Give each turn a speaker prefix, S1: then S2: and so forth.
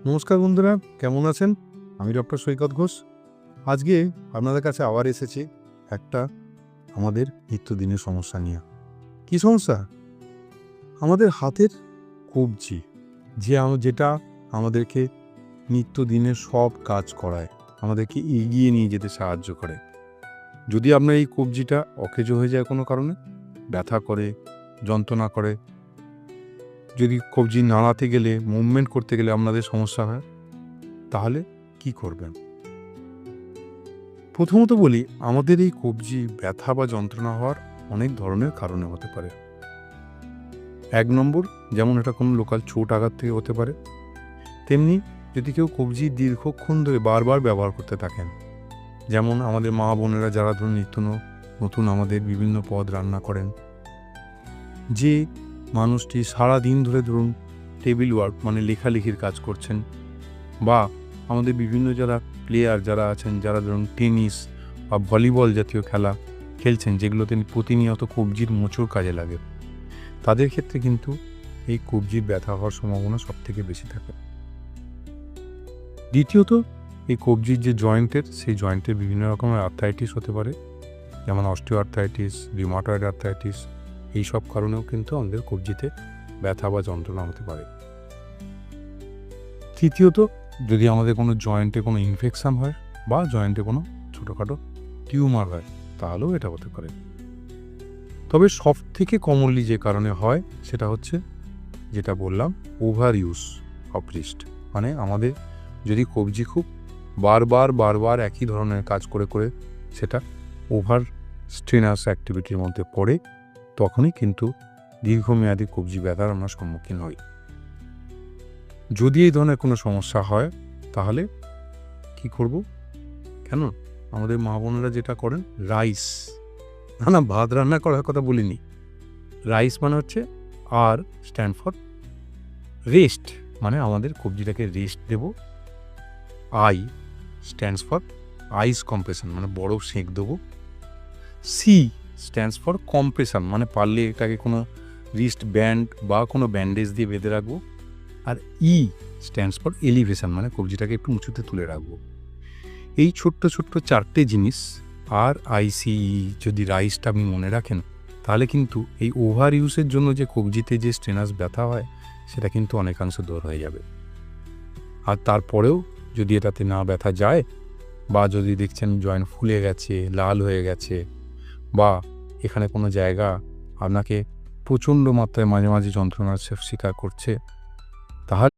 S1: নমস্কার বন্ধুরা, কেমন আছেন? আমি ডক্টর সৈকত ঘোষ। আজকে আপনাদের কাছে আবার এসেছি একটা আমাদের নিত্যদিনের সমস্যা নিয়ে। কী সমস্যা? আমাদের হাতের কবজি, যেটা আমাদেরকে নিত্যদিনের সব কাজ করায়, আমাদেরকে এগিয়ে নিয়ে যেতে সাহায্য করে। যদি আপনার এই কবজিটা অকেজো হয়ে যায় কোনো কারণে, ব্যথা করে, যন্ত্রণা করে, যদি কবজি নাড়াতে গেলে, মুভমেন্ট করতে গেলে আপনাদের সমস্যা হয়, তাহলে কি করবেন? প্রথমত বলি, আমাদের এই কবজি ব্যথা বা যন্ত্রণা হওয়ার অনেক ধরনের কারণে হতে পারে। ১ নম্বর, যেমন এটা কোনো লোকাল চোট আঘাত থেকে হতে পারে। তেমনি যদি কেউ কবজি দীর্ঘক্ষণ ধরে বারবার ব্যবহার করতে থাকেন, যেমন আমাদের মা বোনেরা যারা ধরুন নিত্য নতুন আমাদের বিভিন্ন পদ রান্না করেন, যে মানুষটি সারাদিন ধরে ধরুন টেবিল ওয়ার্ক মানে লেখালেখির কাজ করছেন, বা আমাদের বিভিন্ন যারা প্লেয়ার যারা আছেন, যারা ধরুন টেনিস বা ভলিবল জাতীয় খেলা খেলছেন, যেগুলোতে প্রতিনিয়ত কবজির মোচড় কাজে লাগে, তাদের ক্ষেত্রে কিন্তু এই কবজির ব্যথা হওয়ার সম্ভাবনা সবথেকে বেশি থাকে। দ্বিতীয়ত, এই কবজির যে জয়েন্টের, সেই জয়েন্টের বিভিন্ন রকমের আর্থ্রাইটিস হতে পারে, যেমন অস্টিও আর্থ্রাইটিস, রিউমাটয়েড আর্থ্রাইটিস। এই সব কারণেও কিন্তু আমাদের কবজিতে ব্যথা বা যন্ত্রণা হতে পারে। তৃতীয়ত, যদি আমাদের কোনো জয়েন্টে কোনো ইনফেকশান হয় বা জয়েন্টে কোনো ছোটোখাটো টিউমার হয়, তাহলেও এটা হতে পারে। তবে সবথেকে কমনলি যে কারণে হয় সেটা হচ্ছে, যেটা বললাম, ওভার ইউজ অফ রিস্ট। মানে আমাদের যদি কবজি খুব বারবার একই ধরনের কাজ করে করে সেটা ওভার স্ট্রেনাস অ্যাক্টিভিটির মধ্যে পড়ে, তখনই কিন্তু দীর্ঘমেয়াদী কবজি ব্যথার আমরা সম্মুখীন হই। যদি এই ধরনের কোনো সমস্যা হয়, তাহলে কি করব? কেন আমাদের মা বোনেরা যেটা করেন, রাইস, না ভাত রান্না করার কথা বলিনি। রাইস মানে হচ্ছে আর স্ট্যান্ড ফর রেস্ট, মানে আমাদের কবজিটাকে রেস্ট দেব। I stands for ice compression, মানে বরফ সেঁক দেবো। সি স্ট্যান্ডস ফর কম্প্রেশন, মানে পারলে এটাকে কোনো রিস্ট ব্যান্ড বা কোনো ব্যান্ডেজ দিয়ে বেঁধে রাখবো। আর ই স্ট্যান্ডস ফর এলিভেশন, মানে কবজিটাকে একটু উঁচুতে তুলে রাখবো। এই ছোট্ট 4টে জিনিস আর আইসিই যদি রাইসটা আপনি মনে রাখেন, তাহলে কিন্তু এই ওভার ইউজের জন্য যে কবজিতে যে স্ট্রেনাস ব্যথা হয়, সেটা কিন্তু অনেকাংশে দূর হয়ে যাবে। আর তারপরেও যদি এটাতে না ব্যথা যায়, বা যদি দেখছেন জয়েন্ট ফুলে গেছে, লাল হয়ে গেছে, বা এখানে কোনো জায়গা আপনাকে প্রচণ্ড মাত্রায় মাঝে মাঝে যন্ত্রণার শিকার করছে, তাহলে